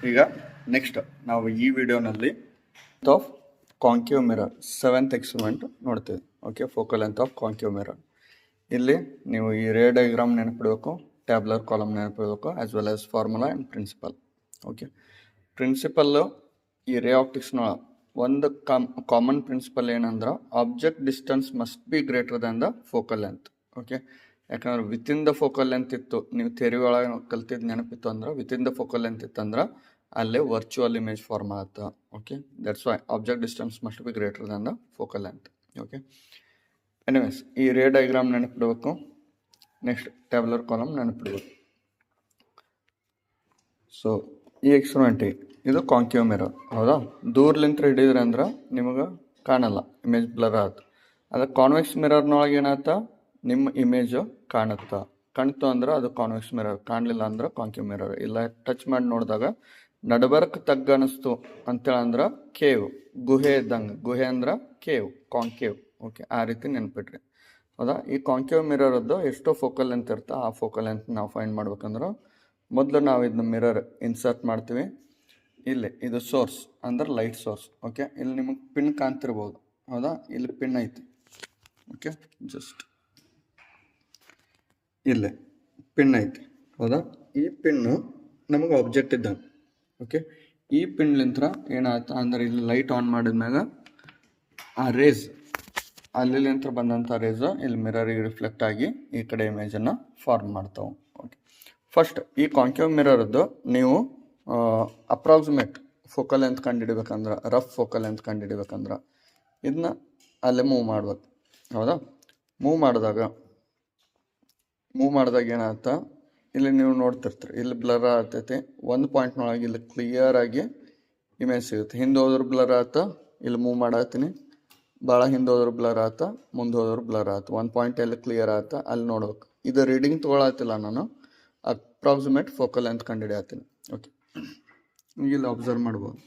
ಈಗ ನೆಕ್ಸ್ಟ್ ನಾವು ಈ ವಿಡಿಯೋನಲ್ಲಿ of concave mirror 7th experiment ನೋಡ್ತೀವಿ. Okay, focal length of concave mirror. ಇಲ್ಲಿ ನೀವು ಈ ರೇ ಡಯಾಗ್ರಾಮ್ ನೆನಪಿಡಬೇಕು, ಟ್ಯಾಬ್ಲರ್ ಕಾಲಮ್ ನೆನಪಿಡಬೇಕು, as well as formula and principle. Okay, principle ಈ ರೇ ಆಪ್ಟಿಕ್ಸ್ನ ಒಂದು ಕಾಮನ್ ಪ್ರಿನ್ಸಿಪಲ್ ಏನಂದ್ರೆ object distance must be greater than the focal length. Okay, ಯಾಕಂದ್ರೆ ವಿತಿನ್ ದ ಫೋಕಲ್ ಲೆಂತ್ ಇತ್ತು, ನೀವು ಥಿಯರಿ ಒಳಗೆ ಕಲ್ತಿದ್ದು ನೆನಪಿತ್ತು ಅಂದ್ರೆ ವಿತಿನ್ ದ ಫೋಕಲ್ ಲೆಂತ್ ಇತ್ತಂದ್ರೆ ಅಲ್ಲೇ ವರ್ಚುವಲ್ ಇಮೇಜ್ ಫಾರ್ಮ್ ಆಗುತ್ತೆ. Okay, that's why object distance must be greater than the focal length. Okay, anyways ಈ ರೇ ಡಯಾಗ್ರಾಮ್ ನೆನಪಿಡಬೇಕು, ನೆಕ್ಸ್ಟ್ ಟ್ಯಾಬ್ಲರ್ ಕಾಲಮ್ ನೆನಪಿಡಬೇಕು. ಸೊ ಈ ಎಕ್ಸ್ಪೆರಿಮೆಂಟಿಗೆ ಇದು ಕಾಂಕೇವ್ ಮಿರರ್, ಹೌದಾ? ದೂರ್ಲಿಂತ್ರ ಹಿಡಿದ್ರಿ ಅಂದ್ರೆ ನಿಮಗೆ ಕಾಣಲ್ಲ, ಇಮೇಜ್ ಬ್ಲರ್ ಆಗುತ್ತೆ. ಅದಕ್ಕೆ ಕಾನ್ವೆಕ್ಸ್ ಮಿರರ್ನೊಳಗೆ ಏನಾಯ್ತಾ, ನಿಮ್ಮ ಇಮೇಜು ಕಾಣ್ತು ಅಂದ್ರೆ ಅದು ಕಾನ್ವೆಕ್ಸ್ ಮಿರರ್, ಕಾಣಲಿಲ್ಲ ಅಂದ್ರೆ ಕಾಂಕೇವ್ ಮಿರರ್. ಇಲ್ಲ ಟಚ್ ಮಾಡಿ ನೋಡಿದಾಗ ನಡಬರ್ಕ್ ತಗ್ಗ ಅನಿಸ್ತು ಅಂತೇಳಿ ಅಂದ್ರೆ ಕೇವ್, ಗುಹೆ ಇದ್ದಂಗೆ. ಗುಹೆ ಅಂದ್ರೆ ಕೇವ್, ಕಾಂಕೇವ್. ಓಕೆ, ಆ ರೀತಿ ನೆನ್ಪಿಟ್ರಿ, ಹೌದಾ? ಈ ಕಾಂಕೇವ್ ಮಿರರದ್ದು ಎಷ್ಟೋ ಫೋಕಲ್ ಲೆಂತ್ ಇರುತ್ತೆ, ಆ ಫೋಕಲ್ ಲೆಂತ್ ನಾವು ಫೈಂಡ್ ಮಾಡ್ಬೇಕಂದ್ರೆ ಮೊದಲು ನಾವು ಇದನ್ನ ಮಿರರ್ ಇನ್ಸರ್ಟ್ ಮಾಡ್ತೀವಿ. ಇಲ್ಲಿ ಇದು ಸೋರ್ಸ್ ಅಂದ್ರೆ ಲೈಟ್ ಸೋರ್ಸ್. ಓಕೆ, ಇಲ್ಲಿ ನಿಮಗೆ ಪಿನ್ ಕಾಣ್ತಿರ್ಬೋದು, ಹೌದಾ? ಇಲ್ಲಿ ಪಿನ್ ಐತಿ. ಓಕೆ, ಜಸ್ಟ್ ಇಲ್ಲೇ ಪಿನ್ ಐತಿ, ಹೌದಾ? ಈ ಪಿನ್ನು ನಮಗೆ ಆಬ್ಜೆಕ್ಟ್ ಇದ್ದಂಗೆ. ಓಕೆ, ಈ ಪಿನ್ಲಿಂತ್ರ ಏನಾಯ್ತು ಅಂದ್ರೆ ಇಲ್ಲಿ ಲೈಟ್ ಆನ್ ಮಾಡಿದ್ಮ್ಯಾಗ ಆ ರೇಸ್, ಅಲ್ಲಿಂತ್ರ ಬಂದಂಥ ರೇಸು ಇಲ್ಲಿ ಮಿರರಿಗೆ ರಿಫ್ಲೆಕ್ಟ್ ಆಗಿ ಈ ಕಡೆ ಇಮೇಜನ್ನು ಫಾರ್ಮ್ ಮಾಡ್ತಾವೆ. ಓಕೆ, ಫಸ್ಟ್ ಈ ಕಾಂಕೇವ್ ಮಿರರ್ದು ನೀವು ಅಪ್ರಾಕ್ಸಿಮೇಟ್ ಫೋಕಲ್ ಲೆಂತ್ ಕಂಡುಹಿಡಿಬೇಕಂದ್ರೆ, ರಫ್ ಫೋಕಲ್ ಲೆಂತ್ ಕಂಡುಹಿಡಿಬೇಕಂದ್ರೆ ಇದನ್ನ ಅಲ್ಲೇ ಮೂವ್ ಮಾಡ್ಬೇಕು, ಹೌದಾ? ಮೂವ್ ಮಾಡಿದಾಗ ಏನಾಗುತ್ತೆ, ಇಲ್ಲಿ ನೀವು ನೋಡ್ತಿರ್ತೀರಿ ಇಲ್ಲಿ ಬ್ಲರ್ ಆಗ್ತೈತಿ. ಒಂದು ಪಾಯಿಂಟ್ನೊಳಗೆ ಇಲ್ಲಿ ಕ್ಲಿಯರ್ ಆಗಿ ಇಮೇಜ್ ಸಿಗುತ್ತೆ. ಹಿಂದೆ ಹೋದ್ರೆ ಬ್ಲರ್ ಆಯ್ತಾ, ಇಲ್ಲಿ ಮೂವ್ ಮಾಡತ್ತೀನಿ, ಭಾಳ ಹಿಂದೆ ಹೋದ್ರೆ ಬ್ಲರ್ ಆಯ್ತಾ, ಮುಂದೆ ಹೋದ್ರೆ ಬ್ಲರ್ ಆಯ್ತು. ಒಂದು ಪಾಯಿಂಟ್ ಎಲ್ಲಿ ಕ್ಲಿಯರ್ ಆಯ್ತಾ ಅಲ್ಲಿ ನೋಡ್ಬೇಕು. ಇದು ರೀಡಿಂಗ್ ತೊಗೊಳತ್ತಿಲ್ಲ, ನಾನು ಅಪ್ರಾಕ್ಸಿಮೇಟ್ ಫೋಕಲ್ ಲೆಂತ್ ಕಂಡುಹಿಡಿಯತ್ತೀನಿ. ಓಕೆ, ಇಲ್ಲಿ ಅಬ್ಸರ್ವ್ ಮಾಡ್ಬೋದು.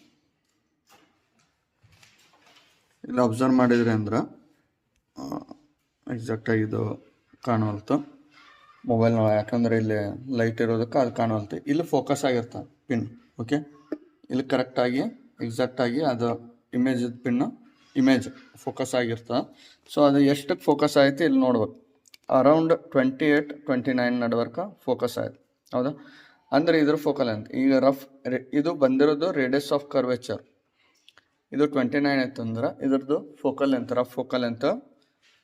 ಇಲ್ಲಿ ಅಬ್ಸರ್ವ್ ಮಾಡಿದ್ರಿ ಅಂದ್ರೆ ಎಕ್ಸಾಕ್ಟಾಗಿ ಇದು ಕಾಣುವಲ್ತು ಮೊಬೈಲ್ನೊಳಗೆ, ಯಾಕಂದರೆ ಇಲ್ಲಿ ಲೈಟ್ ಇರೋದಕ್ಕೆ ಅದು ಕಾಣುವಲ್ತು. ಇಲ್ಲಿ ಫೋಕಸ್ ಆಗಿರ್ತಾವೆ ಪಿನ್. ಓಕೆ, ಇಲ್ಲಿ ಕರೆಕ್ಟಾಗಿ ಎಕ್ಸಾಕ್ಟಾಗಿ ಅದು ಇಮೇಜ್ ಫೋಕಸ್ ಆಗಿರ್ತದೆ. ಸೊ ಅದು ಎಷ್ಟಕ್ಕೆ ಫೋಕಸ್ ಆಯ್ತು ಇಲ್ಲಿ ನೋಡ್ಬೇಕು. ಅರೌಂಡ್ 28-29 ನಡುವರ್ಕ ಫೋಕಸ್ ಆಯ್ತು, ಹೌದಾ? ಅಂದರೆ ಇದ್ರ ಫೋಕಲ್ ಲೆಂತ್ ಈಗ ರಫ್ ಇದು ಬಂದಿರೋದು ರೇಡಿಯಸ್ ಆಫ್ ಕರ್ವೇಚರ್. ಇದು 29 ಇತ್ತು ಅಂದ್ರೆ ಇದ್ರದ್ದು focal length, rough focal length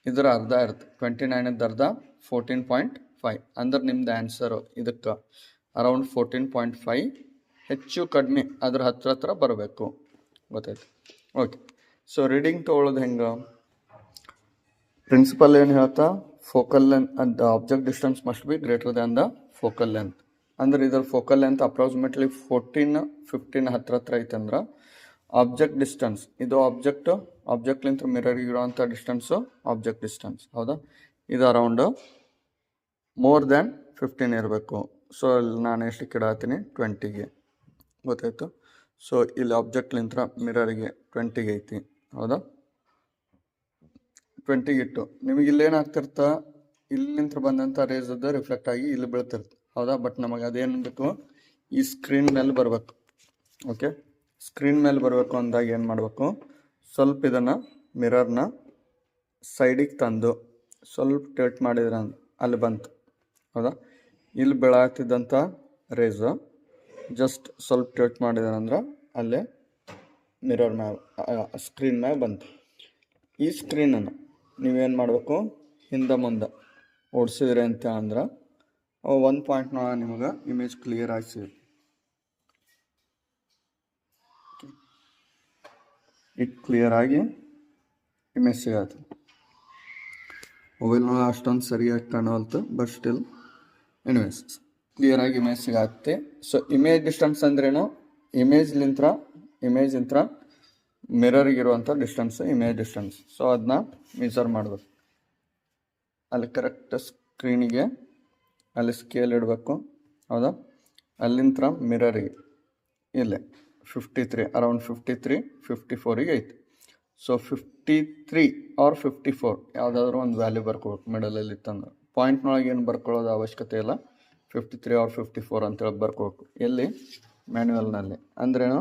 ಇದರ ಅರ್ಧ ಇರುತ್ತೆ. 29 ಅರ್ಧ 14.5. ಅಂದ್ರೆ ನಿಮ್ದು ಆನ್ಸರು ಇದಕ್ಕೆ ಅರೌಂಡ್ 14.5, ಹೆಚ್ಚು ಕಡಿಮೆ ಅದ್ರ ಹತ್ರ ಬರಬೇಕು. ಗೊತ್ತಾಯ್ತು? ಓಕೆ, ಸೊ ರೀಡಿಂಗ್ ತೊಗೊಳ್ಳೋದು ಹೆಂಗೆ? ಪ್ರಿನ್ಸಿಪಲ್ ಏನು ಹೇಳ್ತಾ, focal length the object distance must be greater than the focal length. ಅಂದ್ರೆ ಇದ್ರ ಫೋಕಲ್ ಲೆಂತ್ ಅಪ್ರಾಕ್ಸಿಮೇಟ್ಲಿ 14-15 ಹತ್ರ ಐತಂದ್ರೆ ಆಬ್ಜೆಕ್ಟ್ ಡಿಸ್ಟೆನ್ಸ್, ಇದು ಆಬ್ಜೆಕ್ಟ್ಲಿಂತ ಮಿರರ್ಗೆ ಇರೋವಂಥ ಡಿಸ್ಟೆನ್ಸು ಆಬ್ಜೆಕ್ಟ್ ಡಿಸ್ಟೆನ್ಸ್, ಹೌದಾ? ಇದು ಅರೌಂಡ್ ಮೋರ್ ದ್ಯಾನ್ 15 ಇರಬೇಕು. ಸೊ ಇಲ್ಲಿ ನಾನು ಎಷ್ಟಕ್ಕೆ ಇಡತ್ತೀನಿ, 20ಗೆ. ಗೊತ್ತಾಯ್ತು? ಸೊ ಇಲ್ಲಿ ಆಬ್ಜೆಕ್ಟ್ಲಿಂತ ಮಿರರಿಗೆ 20ಗೆ ಐತಿ, ಹೌದಾ? 20ಗೆ ಇಟ್ಟು ನಿಮಗೆ ಇಲ್ಲೇನಾಗ್ತಿರ್ತ, ಇಲ್ಲಿಂತ ಬಂದಂಥ ರೇಸ್ ಅದು ರಿಫ್ಲೆಕ್ಟ್ ಆಗಿ ಇಲ್ಲಿ ಬೀಳ್ತಿರ್ತ, ಹೌದಾ? ಬಟ್ ನಮಗೆ ಅದೇನು ಬೇಕು, ಈ ಸ್ಕ್ರೀನ್ ಮೇಲೆ ಬರಬೇಕು. ಓಕೆ, ಸ್ಕ್ರೀನ್ ಮೇಲೆ ಬರಬೇಕು ಅಂದಾಗ ಏನು ಮಾಡಬೇಕು, ಸ್ವಲ್ಪ ಇದನ್ನು ಮಿರರ್ನ ಸೈಡಿಗೆ ತಂದು ಸ್ವಲ್ಪ ಟೇಟ್ ಮಾಡಿದ್ರೆ ಅಲ್ಲಿ ಬಂತು, ಹೌದಾ? ಇಲ್ಲಿ ಬೀಳಾಗ್ತಿದ್ದಂಥ ರೇಸು ಜಸ್ಟ್ ಸ್ವಲ್ಪ ಟೇಟ್ ಮಾಡಿದ್ರಂದ್ರೆ ಅಲ್ಲೇ ಮಿರರ್ ಮ್ಯಾಗ ಸ್ಕ್ರೀನ್ ಮ್ಯಾಗ ಬಂತು. ಈ ಸ್ಕ್ರೀನನ್ನು ನೀವೇನು ಮಾಡಬೇಕು, ಹಿಂದೆ ಮುಂದೆ ಓಡಿಸಿದ್ರಿ ಅಂತ ಅಂದ್ರೆ ಒಂದು ಪಾಯಿಂಟ್ನೊಳಗೆ ನಿಮಗೆ ಇಮೇಜ್ ಕ್ಲಿಯರ್ ಆಗಿ ಸಿಗುತ್ತೆ. ಈಗ ಕ್ಲಿಯರ್ ಆಗಿ ಇಮೇಜ್ ಸಿಗತ್ತೆ. ಮೊಬೈಲ್ನೊಳಗೆ ಅಷ್ಟೊಂದು ಸರಿಯಾಗಿ ಕಾಣುವಲ್ತು, ಬಟ್ ಸ್ಟಿಲ್ ಎನಿವೇಸ್ ಕ್ಲಿಯರ್ ಆಗಿ ಇಮೇಜ್ ಸಿಗತ್ತೆ. ಸೊ ಇಮೇಜ್ ಡಿಸ್ಟೆನ್ಸ್ ಅಂದ್ರೇನು, ಇಮೇಜಿಂತ್ರ ಮಿರರ್ಗಿರುವಂಥ ಡಿಸ್ಟೆನ್ಸ್ ಇಮೇಜ್ ಡಿಸ್ಟೆನ್ಸ್. ಸೊ ಅದನ್ನ ಮೆಜರ್ ಮಾಡಬೇಕು. ಅಲ್ಲಿ ಕರೆಕ್ಟ್ ಸ್ಕ್ರೀನಿಗೆ ಅಲ್ಲಿ ಸ್ಕೇಲ್ ಇಡಬೇಕು, ಹೌದಾ? ಅಲ್ಲಿಂತ್ರ ಮಿರರಿಗೆ ಇಲ್ಲೇ 53, ಅರೌಂಡ್ 53-54ಗೆ ಐತಿ. ಸೊ 53 ಆರ್ 54 ಯಾವುದಾದ್ರೂ ಒಂದು ವ್ಯಾಲ್ಯೂ ಬರ್ಕೋಬೇಕು ಮಿಡಲಲ್ಲಿ ಇತ್ತಂದ್ರೆ. ಪಾಯಿಂಟ್ನೊಳಗೆ ಏನು ಬರ್ಕೊಳ್ಳೋದು ಅವಶ್ಯಕತೆ ಇಲ್ಲ, 53 ಆರ್ 54 ಅಂತೇಳಿ ಬರ್ಕೋಬೇಕು. ಎಲ್ಲಿ ಮ್ಯಾನ್ಯುವಲ್ನಲ್ಲಿ. ಅಂದ್ರೇನು,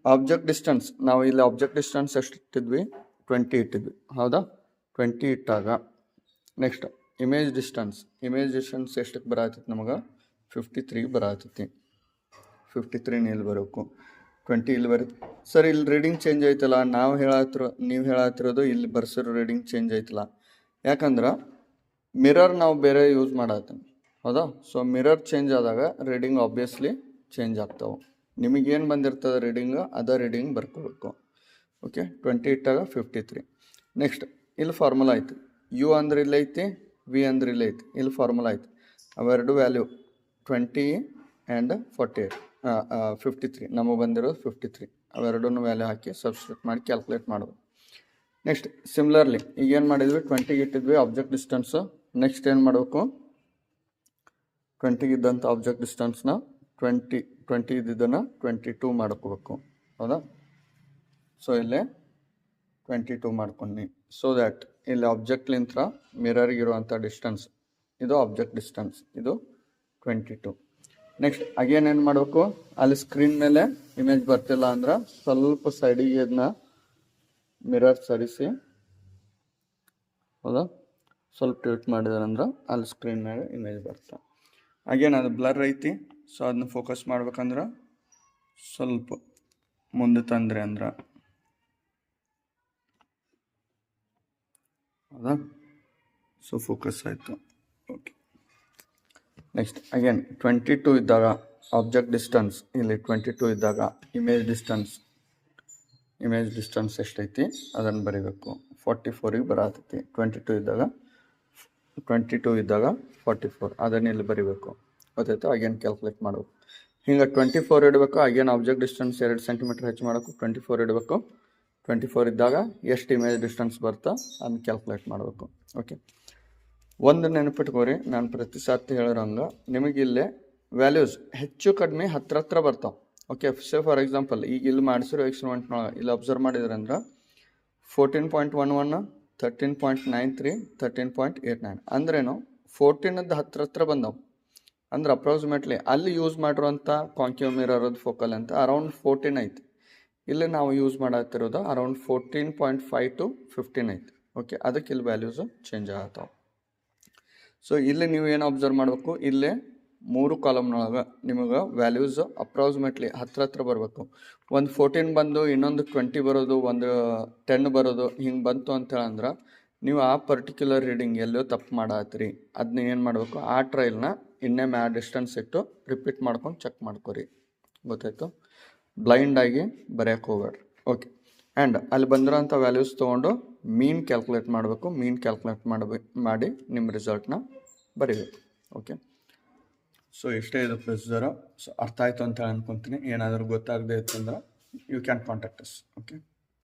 ಆಬ್ಜೆಕ್ಟ್ ಡಿಸ್ಟೆನ್ಸ್ ನಾವು ಇಲ್ಲಿ ಆಬ್ಜೆಕ್ಟ್ ಡಿಸ್ಟೆನ್ಸ್ ಎಷ್ಟು ಇಟ್ಟಿದ್ವಿ, 20 ಇಟ್ಟಿದ್ವಿ, ಹೌದಾ? 20 ಇಟ್ಟಾಗ ನೆಕ್ಸ್ಟ್ ಇಮೇಜ್ ಡಿಸ್ಟೆನ್ಸ್ ಎಷ್ಟಕ್ಕೆ ಬರತ್ತೈತಿ ನಮಗೆ, 53 ಬರತ್ತೈತಿ. 53 ಇಲ್ಲಿ ಬರಬೇಕು, 20 ಇಲ್ಲಿ ಬರುತ್ತೆ. ಸರ್ ಇಲ್ಲಿ ರೀಡಿಂಗ್ ಚೇಂಜ್ ಆಯ್ತಲ್ಲ, ನೀವು ಹೇಳತ್ತಿರೋದು ಇಲ್ಲಿ ಬರ್ಸಿರೋ ರೀಡಿಂಗ್ ಚೇಂಜ್ ಆಯ್ತಲ್ಲ, ಯಾಕಂದ್ರೆ ಮಿರರ್ ನಾವು ಬೇರೆ ಯೂಸ್ ಮಾಡತ್ತೀನಿ, ಹೌದಾ? ಸೊ ಮಿರರ್ ಚೇಂಜ್ ಆದಾಗ ರೀಡಿಂಗ್ ಆಬ್ವಿಯಸ್ಲಿ ಚೇಂಜ್ ಆಗ್ತಾವೆ. ನಿಮಗೇನು ಬಂದಿರ್ತದೆ ರೀಡಿಂಗ್, ಅದೇ ರೀಡಿಂಗ್ ಬರ್ಕೋಬೇಕು. ಓಕೆ, 20 ಇಟ್ಟಾಗ 53. ನೆಕ್ಸ್ಟ್ ಇಲ್ಲಿ ಫಾರ್ಮುಲಾ ಐತಿ, ಯು ಅಂದ್ರೆ ಇಲ್ಲಿ ಐತಿ, ವಿ ಅಂದ್ರೆ ಇಲ್ಲಿ ಐತಿ. ಇಲ್ಲಿ ಫಾರ್ಮುಲಾ ಐತಿ, ಅವೆರಡು ವ್ಯಾಲ್ಯೂ 20 ಆ್ಯಂಡ್ 53 ನಮಗೆ ಬಂದಿರೋದು 53. ಅವೆರಡೂ ವ್ಯಾಲ್ಯೂ ಹಾಕಿ ಸಬ್ಸ್ಟಿಟ್ಯೂಟ್ ಮಾಡಿ ಕ್ಯಾಲ್ಕುಲೇಟ್ ಮಾಡೋದು. ನೆಕ್ಸ್ಟ್ ಸಿಮ್ಲರ್ಲಿ ಈಗ ಏನು ಮಾಡಿದ್ವಿ, 20 ಇಟ್ಟಿದ್ವಿ ಆಬ್ಜೆಕ್ಟ್ ಡಿಸ್ಟೆನ್ಸು. ನೆಕ್ಸ್ಟ್ ಏನು ಮಾಡಬೇಕು, 20 ಇದ್ದಂಥ ಆಬ್ಜೆಕ್ಟ್ ಡಿಸ್ಟೆನ್ಸ್ನ 20 ಇದ್ದಿದ್ದನ್ನು 22 ಮಾಡ್ಕೋಬೇಕು, ಹೌದಾ? ಸೊ ಇಲ್ಲೇ 22 ಮಾಡ್ಕೊಂಡು, ಸೊ ದ್ಯಾಟ್ ಇಲ್ಲಿ ಆಬ್ಜೆಕ್ಟ್ಲಿಂತ ಮಿರರ್ಗಿರುವಂಥ ಡಿಸ್ಟೆನ್ಸ್ ಇದು ಆಬ್ಜೆಕ್ಟ್ ಡಿಸ್ಟೆನ್ಸ್, ಇದು 22. ನೆಕ್ಸ್ಟ್ ಅಗೇನ್ ಏನು ಮಾಡಬೇಕು, ಅಲ್ಲಿ ಸ್ಕ್ರೀನ್ ಮೇಲೆ ಇಮೇಜ್ ಬರ್ತಿಲ್ಲ ಅಂದ್ರೆ ಸ್ವಲ್ಪ ಸೈಡಿಗೆ ಇದನ್ನ ಮಿರರ್ ಸರಿಸಿ, ಹೌದಾ? ಸ್ವಲ್ಪ ಟಿಲ್ಟ್ ಮಾಡಿದಾರಂದ್ರೆ ಅಲ್ಲಿ ಸ್ಕ್ರೀನ್ ಮೇಲೆ ಇಮೇಜ್ ಬರ್ತಾ. ಅಗೇನ್ ಅದು ಬ್ಲರ್ ಐತಿ, ಸೊ ಅದನ್ನ ಫೋಕಸ್ ಮಾಡ್ಬೇಕಂದ್ರೆ ಸ್ವಲ್ಪ ಮುಂದೆ ತಂದ್ರೆ ಅಂದ್ರೆ, ಹೌದಾ? ಸೊ ಫೋಕಸ್ ಆಯಿತು. ಓಕೆ, ನೆಕ್ಸ್ಟ್ ಅಗೇನ್ 22 ಇದ್ದಾಗ ಆಬ್ಜೆಕ್ಟ್ ಡಿಸ್ಟೆನ್ಸ್ ಇಲ್ಲಿ 22 ಇದ್ದಾಗ ಇಮೇಜ್ ಡಿಸ್ಟೆನ್ಸ್ ಎಷ್ಟೈತಿ ಅದನ್ನು ಬರೀಬೇಕು. 44ಗೆ ಬರತೈತಿ. 22 ಇದ್ದಾಗ 44 ಅದನ್ನು ಇಲ್ಲಿ ಬರೀಬೇಕು, ಗೊತ್ತಾಯ್ತು? ಅಗೇನ್ ಕ್ಯಾಲ್ಕುಲೇಟ್ ಮಾಡಬೇಕು. ಹಿಂಗೆ 24 ಇಡಬೇಕು. ಅಗೇನ್ ಆಬ್ಜೆಕ್ಟ್ ಡಿಸ್ಟೆನ್ಸ್ 2 ಸೆಂಟಿಮೀಟರ್ ಹೆಚ್ಚು ಮಾಡಬೇಕು, 24 ಇಡಬೇಕು. 24 ಇದ್ದಾಗ ಎಷ್ಟು ಇಮೇಜ್ ಡಿಸ್ಟೆನ್ಸ್ ಬರ್ತಾ ಅದನ್ನು ಕ್ಯಾಲ್ಕುಲೇಟ್ ಮಾಡಬೇಕು. ಓಕೆ, ಒಂದು ನೆನಪಿಟ್ಕೋರಿ, ನಾನು ಪ್ರತಿ ಸಾರ್ತಿ ಹೇಳೋರಂಗೆ ನಿಮಗಿಲ್ಲೇ ವ್ಯಾಲ್ಯೂಸ್ ಹೆಚ್ಚು ಕಡಿಮೆ ಹತ್ರ ಬರ್ತಾವೆ. ಓಕೆ, ಸೇ ಫಾರ್ ಎಕ್ಸಾಂಪಲ್ ಈಗ ಇಲ್ಲಿ ಮಾಡಿಸಿರೋ ಎಕ್ಸ್ಪೆರಿಮೆಂಟ್ನೊಳಗೆ ಇಲ್ಲಿ ಅಬ್ಸರ್ವ್ ಮಾಡಿದ್ರಂದ್ರೆ 14.11, 13.93, 13.89 ಅಂದ್ರೇನು 14ದ್ದು ಹತ್ರ ಬಂದವು. ಅಂದ್ರೆ ಅಪ್ರಾಕ್ಸಿಮೇಟ್ಲಿ ಅಲ್ಲಿ ಯೂಸ್ ಮಾಡಿರೋಂಥ ಕಾಂಕೇವ್ ಮಿರರ್ ಫೋಕಲ್ ಅಂತ ಅರೌಂಡ್ 14 ಐತಿ. ಇಲ್ಲಿ ನಾವು ಯೂಸ್ ಮಾಡತ್ತಿರೋದು ಅರೌಂಡ್ 14.5 to 15 ಐತಿ. ಓಕೆ, ಅದಕ್ಕೆ ಇಲ್ಲಿ ವ್ಯಾಲ್ಯೂಸು ಚೇಂಜ್ ಆಗತ್ತಾವೆ. ಸೊ ಇಲ್ಲಿ ನೀವು ಏನು ಅಬ್ಸರ್ವ್ ಮಾಡಬೇಕು, ಇಲ್ಲೇ 3 ಕಾಲಮ್ನೊಳಗೆ ನಿಮಗೆ ವ್ಯಾಲ್ಯೂಸ್ ಅಪ್ರಾಕ್ಸಿಮೇಟ್ಲಿ ಹತ್ರ ಬರಬೇಕು. ಒಂದು 14 ಬಂದು ಇನ್ನೊಂದು 20 ಬರೋದು, ಒಂದು 10 ಬರೋದು, ಹಿಂಗೆ ಬಂತು ಅಂತೇಳಂದ್ರೆ ನೀವು ಆ ಪರ್ಟಿಕ್ಯುಲರ್ ರೀಡಿಂಗ್ ಎಲ್ಲೋ ತಪ್ಪು ಮಾಡತ್ತೀರಿ. ಅದನ್ನ ಏನು ಮಾಡಬೇಕು, ಆ ಟ್ರೈಲ್ನ ಇನ್ನೇ ಡಿಸ್ಟೆನ್ಸ್ ಇಟ್ಟು ರಿಪೀಟ್ ಮಾಡ್ಕೊಂಡು ಚೆಕ್ ಮಾಡ್ಕೊರಿ, ಗೊತ್ತಾಯ್ತು? ಬ್ಲೈಂಡಾಗಿ ಬರೆಯೋಕೆ ಹೋಗ್ಬೇಡ್ರಿ. ಓಕೆ, ಆ್ಯಂಡ್ ಅಲ್ಲಿ ಬಂದಿರೋಂಥ ವ್ಯಾಲ್ಯೂಸ್ ತೊಗೊಂಡು ಮೀನ್ ಕ್ಯಾಲ್ಕುಲೇಟ್ ಮಾಡಬೇಕು. ಮೀನ್ ಕ್ಯಾಲ್ಕುಲೇಟ್ ಮಾಡಿ ನಿಮ್ಮ ರಿಸಲ್ಟ್ನ ಬರೀಬೇಕು. ಓಕೆ, ಸೊ ಇಷ್ಟೇ ಇದು ಪ್ರೊಸೀಜರು. ಸೊ ಅರ್ಥ ಆಯಿತು ಅಂತ ಹೇಳಿ ಅನ್ಕೊತೀನಿ. ಏನಾದರೂ ಗೊತ್ತಾಗದೇ ಇತ್ತಂದ್ರೆ you can contact us. Okay.